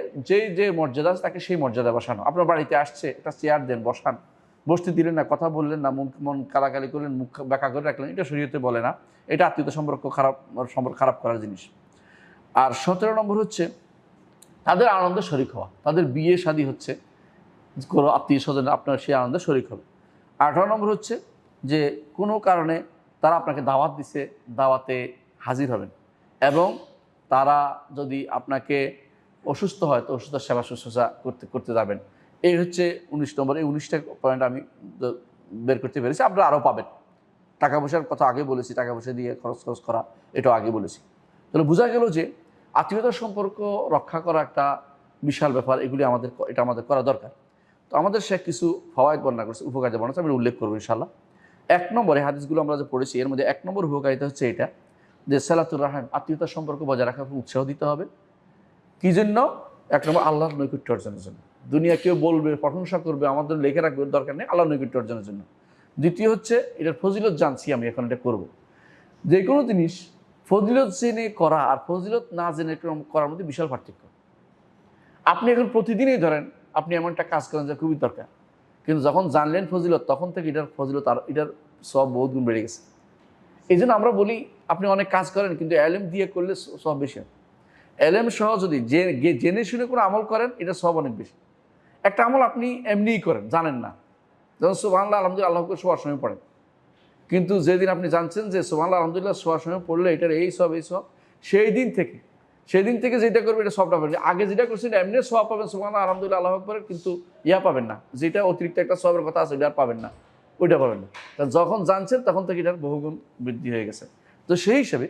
যে মর্যাদা আছে তাকে সেই মর্যাদা বসানো। আপনার বাড়িতে আসছে, একটা চেয়ার দেন, বসান, বসতে দিলেন না, কথা বললেন না, মন কালাকালি করলেন, মুখ ব্যাখ্যা করে রাখলেন, এটা শরীয়তে বলে না, এটা আত্মীয়তা সম্পর্ক খারাপ করার জিনিস। আর 17 নম্বর হচ্ছে তাদের আনন্দে শরিক হওয়া, তাদের বিয়ে শাদী হচ্ছে, কোনো আত্মীয় স্বজন আপনার সেই আনন্দে শরিক হবে। 18 নম্বর হচ্ছে যে কোনো কারণে তারা আপনাকে দাওয়াত দিছে, দাওয়াতে হাজির হবেন, এবং তারা যদি আপনাকে অসুস্থ হয় তো অসুস্থ সেবা শুশ্রূষা করতে যাবেন। এই হচ্ছে 19 নম্বর। এই 19টা পয়েন্ট আমি বের করতে পেরেছি, আপনারা আরও পাবেন। টাকা পয়সার কথা আগে বলেছি, টাকা পয়সা দিয়ে খরচ করা এটাও আগে বলেছি। তাহলে বোঝা গেল যে আত্মীয়তার সম্পর্ক রক্ষা করা একটা বিশাল ব্যাপার, এটা আমাদের করা দরকার। তো আমাদের সে কিছু ফাওয়ায়েদ বর্ণনা করছে, উপকারিতা বর্ণনা আমি উল্লেখ করবো ইনশাআল্লাহ। 1 নম্বরে হাদিসগুলো আমরা যে পড়েছি এর মধ্যে 1 নম্বর উপকারিতা হচ্ছে এটা যে সিলাতুর রাহিম, আত্মীয়তার সম্পর্ক বজায় রাখার উৎসাহ দিতে হবে। কী জন্য? 1 নম্বর আল্লাহর নৈকট্য অর্জনের জন্য। দুনিয়া কেউ বলবে, প্রশংসা করবে, আমাদের লেখে রাখবে, দরকার নেই, আল্লাহর নৈকট্য অর্জনের জন্য। দ্বিতীয় হচ্ছে এটার ফজিলত জানছি আমি, এখন এটা করব। যে কোনো জিনিস ফজিলত জেনে করা আর ফজিলত না জেনে করার মধ্যে বিশাল পার্থক্য। আপনি এখন প্রতিদিনই ধরেন আপনি এমন একটা কাজ করেন যা খুবই দরকার, কিন্তু যখন জানলেন ফজিলত তখন থেকে এটার ফজিলত আর এটার সব বহুত গুণ বেড়ে গেছে। এই জন্য আমরা বলি আপনি অনেক কাজ করেন কিন্তু এলেম দিয়ে করলে সব বেশি হয়। এলেম সহ যদি জেনে শুনে কোনো আমল করেন এটা সব অনেক বেশি। একটা আমল আপনি এমনিই করেন, জানেন না, যেমন সুবহানাল্লাহ আলহামদুলিল্লাহ আল্লাহকে শোয়ার সময় পড়েন, কিন্তু যেদিন আপনি জানছেন যে সুবহানাল্লাহ আলহামদুলিল্লাহ শোয়ার সময় পড়লে এটার এই সব সেই দিন থেকে যেটা করবে এটা সবটা পাবেন। আগে যেটা করছেন এমনি সওয়াব পাবেন সুবহানাল্লাহ আলহামদুলিল্লাহ আল্লাহু আকবার, কিন্তু পাবেন না, যেটা অতিরিক্ত একটা সওয়াবের কথা আছে ওইটা আর পাবেন না, ওইটা পাবেন না। যখন জানছেন তখন থেকে এটার বহুগুণ বৃদ্ধি হয়ে গেছে। তো সেই হিসেবে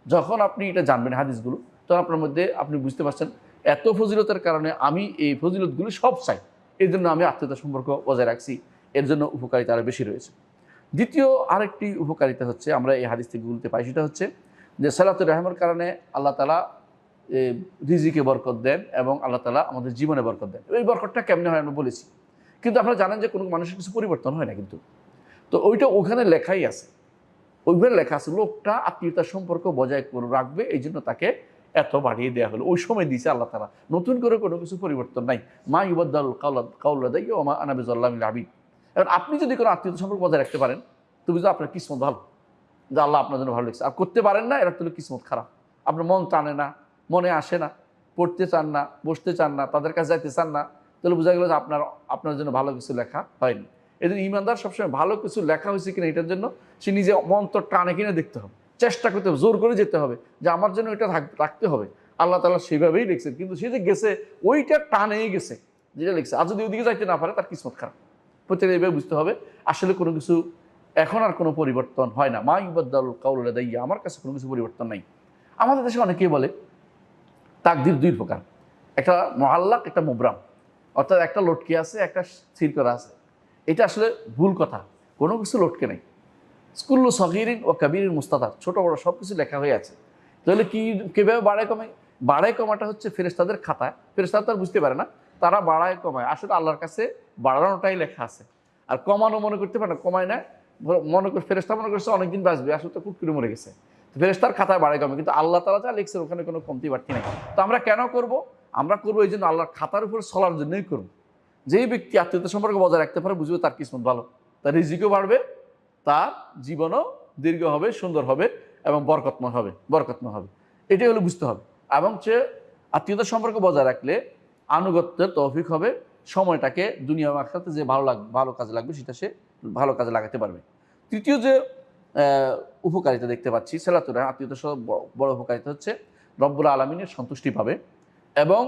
যখন আপনি এটা জানবেন হাদিসগুলো, তখন আপনার মধ্যে আপনি বুঝতে পারছেন এত ফজিলতের কারণে আমি এই ফজিলতগুলো সব চাই, এই জন্য আমি আত্মীয়তা সম্পর্ক বজায় রাখছি, এর জন্য উপকারিতা আরও বেশি রয়েছে। দ্বিতীয় আরেকটি উপকারিতা হচ্ছে আমরা এই হাদিস থেকে বলতে পাই, সেটা হচ্ছে যে সিলাতুর রাহিমের কারণে আল্লাহ তাআলা রিজিকে বরকত দেন এবং আল্লাহ তাআলা আমাদের জীবনে বরকত দেন। এই বরকতটা কেমনে হয় আমরা বলেছি, কিন্তু আপনারা জানেন যে কোনো মানুষের কিছু পরিবর্তন হয় না, কিন্তু তো ওইটা ওখানে লেখাই আছে, ওইখানে লেখা আছে লোকটা আত্মীয়তার সম্পর্ক বজায় করে রাখবে, এই জন্য তাকে এত বাড়িয়ে দেওয়া হলো, ওই সময় দিয়েছে আল্লাহ তাআলা, নতুন করে কোনো কিছু পরিবর্তন নাই। মা ইউবাদদালুল কাওলা দাইয়্যা ওয়া মা আনা বিযাল্লামিল আবিদ। এখন আপনি যদি কোনো আত্মীয়তা সম্পর্ক বজায় রাখতে পারেন তো বুঝলো আপনার কিসমত ভালো, যে আল্লাহ আপনার জন্য ভালো লিখছে। আর করতে পারেন না, এরা তাহলে কিসমত খারাপ, আপনার মন টানে না, মনে আসে না, পড়তে চান না, বসতে চান না, তাদের কাছে যাইতে চান না, তাহলে বোঝা গেল যে আপনার জন্য ভালো কিছু লেখা হয়নি। এই জন্য ইমানদার সবসময় ভালো কিছু লেখা হয়েছে কিনা এটার জন্য সে নিজে মন তো টানে কিনা দেখতে হবে, চেষ্টা করতে হবে, জোর করে যেতে হবে যে আমার জন্য এটা রাখতে হবে। আল্লাহ তাআলা সেভাবেই লিখছেন, কিন্তু সে যে গেছে ওইটা টানেই গেছে যেটা লিখছে। আর যদি ওইদিকে যাইতে না পারে তার কিসমত খারাপ। প্রত্যেকে এইভাবে বুঝতে হবে আসলে কোনো কিছু এখন আর কোনো পরিবর্তন হয় না। মা ইউবাদদালুল কাউলু লাদাইয়া, আমার কাছে কোনো কিছু পরিবর্তন নাই। আমাদের দেশে অনেকেই বলে তাকদির দুই প্রকার, একটা মুআল্লাক, একটা মুবরাম, অর্থাৎ একটা লটকে আছে, একটা স্থির করা আছে। এটা আসলে ভুল কথা, কোনো কিছু লটকে নেই। কুল্লু সগীরিন ও কাবীরিন মুস্তাতার, ছোট বড় সব কিছু লেখা হয়ে আছে। তাহলে কি কীভাবে বাড়ায় কমায়? বাড়ায় কমাটা হচ্ছে ফেরেশতাদের খাতায়, ফেরেশতারা তারা বুঝতে পারে না, তারা বাড়ায় কমায়, আসলে আল্লাহর কাছে বাড়ানোটাই লেখা আছে। আর কমানো মনে করতে পারে না, কমায় না, মনে করে ফেরেশতা মনে করছে অনেকদিন বাঁচবে, আসলে তো কুটকুরে মরে গেছে। ফেরেশতার খাতায় বাড়ায় কমে, কিন্তু আল্লাহ তাআলা যা লিখছেন ওখানে কোনো কমতি বাড়তি নেই। তো আমরা কেন করব? আমরা করবো এই জন্য আল্লাহর খাতার উপরে চলার জন্যই করবো। যেই ব্যক্তি আত্মীয়তা সম্পর্ক বজায় রাখতে পারে বুঝবে তার কিসমত ভালো, তার রিজিকও বাড়বে, তার জীবনও দীর্ঘ হবে, সুন্দর হবে এবং বরকতময় হবে। এটাই হলো বুঝতে হবে। এবং সে আত্মীয়তা সম্পর্ক বজায় রাখলে আনুগত্যের তৌফিক হবে, সময়টাকে দুনিয়া আখিরাতে যে ভালো কাজে লাগবে সেটা সে ভালো কাজে লাগাতে পারবে। তৃতীয় যে উপকারিতা দেখতে পাচ্ছি সিলাতুর রাহিম, আত্মীয়তার সব বড় উপকারিতা হচ্ছে রব্বুল আলামিনের সন্তুষ্টি পাবে এবং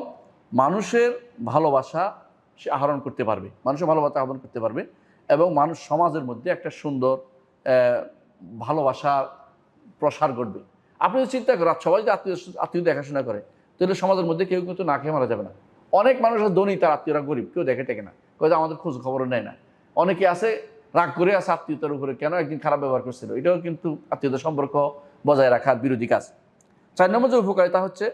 মানুষের ভালোবাসা সে আহরণ করতে পারবে, মানুষের ভালোবাসা আহরণ করতে পারবে এবং মানুষ সমাজের মধ্যে একটা সুন্দর ভালোবাসার প্রসার ঘটবে। আপনি যদি চিন্তা করেন সবাই যদি আত্মীয় দেখাশোনা করে তাহলে সমাজের মধ্যে কেউ কিন্তু না খেয়ে মারা যাবে না। অনেক মানুষ ধনী, তার আত্মীয়রা গরিব, কেউ দেখে টেকে না, কেউ আমাদের খোঁজ খবরও নেয় না। অনেকে আছে রাগ করে আছে আত্মীয়তার উপরে, কেন একদিন খারাপ ব্যবহার করছিল, এটাও কিন্তু আত্মীয়তার সম্পর্ক বজায় রাখার বিরোধী কাজ। 4 নম্বর যে উপকারিতা হচ্ছে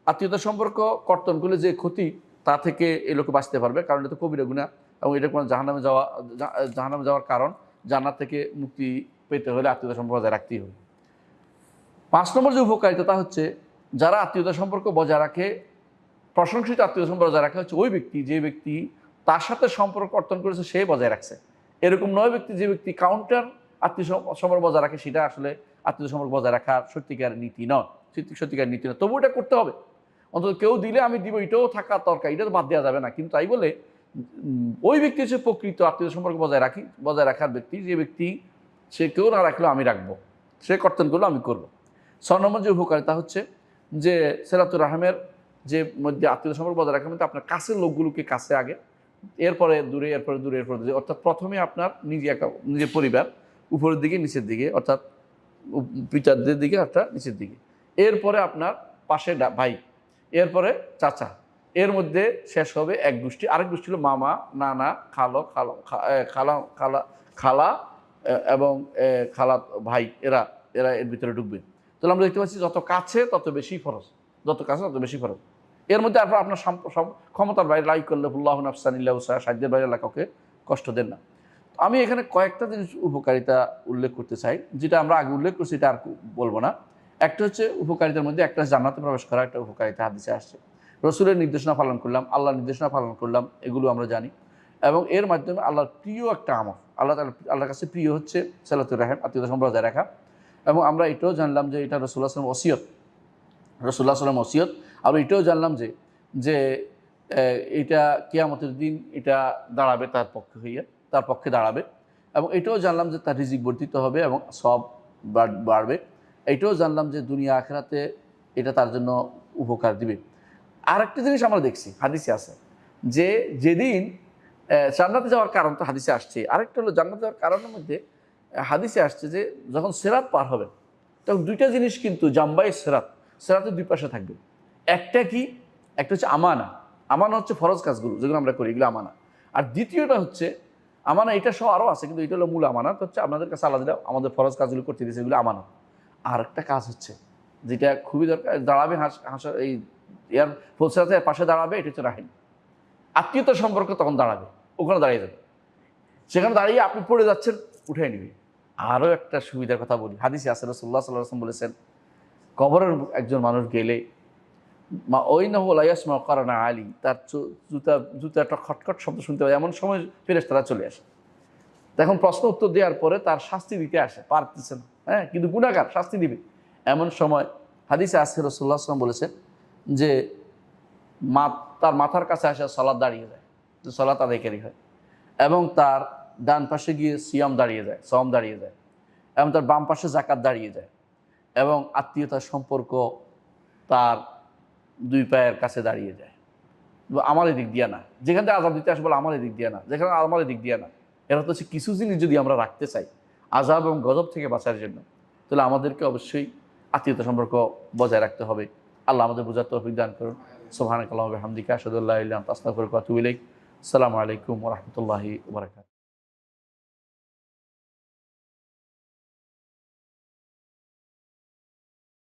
আত্মীয়তার সম্পর্ক কর্তন করলে যে ক্ষতি তা থেকে এই লোকে বাঁচতে পারবে, কারণ এটা তো কবিরা গুনাহ এবং এটা কোনো জাহান্নামে যাওয়ার কারণ। জান্নাত থেকে মুক্তি পেতে হলে আত্মীয়তা সম্পর্ক বজায় রাখতেই হবে। 5 নম্বর যে উপকারিতা তা হচ্ছে যারা আত্মীয়তা সম্পর্ক বজায় রাখে, প্রশংসিত আত্মীয়তা সম্পর্ক বজায় রাখে হচ্ছে ওই ব্যক্তি যে ব্যক্তি তার সাথে সম্পর্ক কর্তন করেছে সে বজায় রাখছে। এরকম নয় ব্যক্তি যে ব্যক্তি কাউন্টার আত্মীয় সম্পর্ক বজায় রাখে, সেটা আসলে আত্মীয় সম্পর্ক বজায় রাখার সত্যিকার নীতি নয়, তবু এটা করতে হবে। অন্তত কেউ দিলে আমি দিব, এটাও থাকা দরকার, এটা তো বাদ দেওয়া যাবে না। কিন্তু তাই বলে ওই ব্যক্তি হচ্ছে প্রকৃত আত্মীয় সম্পর্ক বজায় রাখার ব্যক্তি, যে ব্যক্তি সে কেউ না রাখলেও আমি রাখবো, সে কর্তন করলেও আমি করবো। 6 নম্বর যে উপকারিতা হচ্ছে যে সিলাতুর রাহিমের যে মধ্যে আত্মীয় সম্পর্ক বজায় রাখার মধ্যে আপনার কাছের লোকগুলোকে কাছে আগে, এরপরে দূরে, এরপরে দূরে, এরপরে দূরে, অর্থাৎ প্রথমে আপনার নিজের পরিবার উপরের দিকে, নিচের দিকে, অর্থাৎ পিতাদের দিকে, অর্থাৎ নিচের দিকে, এরপরে আপনার পাশে ভাই, এরপরে চাচা, এর মধ্যে শেষ হবে এক গোষ্ঠী, আরেক গোষ্ঠী হলো মামা, নানা, খালা এবং খালা ভাই, এরা এর ভিতরে ঢুকবে। তাহলে আমরা দেখতে পাচ্ছি যত কাছে তত বেশি ফরজ, এর মধ্যে আপনার সব ক্ষমতার বাইরে লাই করলে ফুল্লাহ নাফসানিল্লাহ সাহায্যের বাইরে কাউকে কষ্ট দেন না। আমি এখানে কয়েকটা জিনিস উপকারিতা উল্লেখ করতে চাই, যেটা আমরা আগে উল্লেখ করছি, এটা আর বলবো না। একটা হচ্ছে উপকারিতার মধ্যে একটা জান্নাতে প্রবেশ করা, একটা উপকারিতা হাদিসে আসছে। রসুলের নির্দেশনা পালন করলাম, আল্লাহর নির্দেশনা পালন করলাম, এগুলো আমরা জানি। এবং এর মাধ্যমে আল্লাহর প্রিয় একটা আমল, আল্লাহর কাছে প্রিয় হচ্ছে সিলাতুর রাহিম, আত্মীয়তা সম্পর্ক বজায় রাখা। এবং আমরা এটাও জানলাম যে এটা রাসূলুল্লাহ সাল্লাল্লাহু আলাইহি ওয়াসাল্লাম ওসিয়ত। আমরা এটাও জানলাম যে এটা কিয়ামতের দিন এটা দাঁড়াবে তার পক্ষে দাঁড়াবে। এবং এটাও জানলাম যে তার রিজিক বর্ধিত হবে এবং সব বাড়বে। এটাও জানলাম যে দুনিয়া আখিরাতে এটা তার জন্য উপকার দিবে। আর একটা জিনিস আমরা দেখছি হাদিসে আছে যে যেদিন জান্নাতে যাওয়ার কারণ তো হাদিসে আসছে, আরেকটা হলো জান্নাতে যাওয়ার কারণের মধ্যে হাদিসে আসছে যে যখন সিরাত পার হবে তখন দুইটা জিনিস কিন্তু জাম্বাই সিরাতের দুই পাশে থাকবে। একটা হচ্ছে আমানা হচ্ছে ফরজ কাজগুলো যেগুলো আমরা করি, এগুলো আমানা। আর দ্বিতীয়টা হচ্ছে আমানা, এটা সহ আরও আছে, কিন্তু এটা হলো মূল আমানত, হচ্ছে আপনাদের কাছে আল্লাহ দিলা আমাদের ফরজ কাজগুলো করতে দিয়েছে, এগুলো আমানত। আর একটা কাজ হচ্ছে যেটা খুবই দরকার, দাঁড়াবে এই ইয়ার ফুলসিরাতের পাশে দাঁড়াবে, এটা হচ্ছে রাহিম, আত্মীয়তার সম্পর্ক তখন দাঁড়াবে, ওখানে দাঁড়িয়ে যাবে। সেখানে দাঁড়িয়ে আপনি পড়ে যাচ্ছেন, উঠে নিবে। আরও একটা সুবিধার কথা বলি, হাদিসে আছে রাসূলুল্লাহ সাল্লাল্লাহু আলাইহি ওয়াসাল্লাম বলেছেন কবরের একজন মানুষ গেলে তার জুতাটা খটখট শব্দ শুনতে পায়, এমন সময় ফেরেশতারা চলে আসে। এখন প্রশ্ন উত্তর দেওয়ার পরে তার শাস্তি দিতে আসে, পারতেছে না, হ্যাঁ, কিন্তু গুনাহগার, শাস্তি দিবে। এমন সময় হাদিসে আসছে রাসূলুল্লাহ সাল্লাল্লাহু আলাইহি ওয়াসাল্লাম বলেছেন যে তার মাথার কাছে আসে সালাত দাঁড়িয়ে যায়, যে সালাত আদায়কারী হয়, এবং তার ডান পাশে গিয়ে সিয়াম দাঁড়িয়ে যায়, সওম দাঁড়িয়ে যায়, এবং তার বাম পাশে যাকাত দাঁড়িয়ে যায়, এবং আত্মীয়তার সম্পর্ক তার দুই পায়ের কাছে দাঁড়িয়ে যায়। আমার এদিক দিয়ে না, যেখান থেকে আযাব দিতে আসে বলে আমার এদিক দিয়ে না, যেখানে আমার এদিক দিয়ে না। এর হচ্ছে কিছু জিনিস যদি আমরা রাখতে চাই আযাব এবং গজব থেকে বাঁচার জন্য, তাহলে আমাদেরকে অবশ্যই আত্মীয়তা সম্পর্ক বজায় রাখতে হবে। আল্লাহ আমাদের বোঝার তৌফিক দান করুন। সুবহানাকাল্লাহু ওয়া বিহামদিকা আশহাদু আল্লা ইলাহা ইল্লা আনতা আস্তাগফিরুকা ওয়া আতুবু ইলাইক। আসসালামু আলাইকুম ওয়া রাহমাতুল্লাহি ওয়া বারাকাতুহু।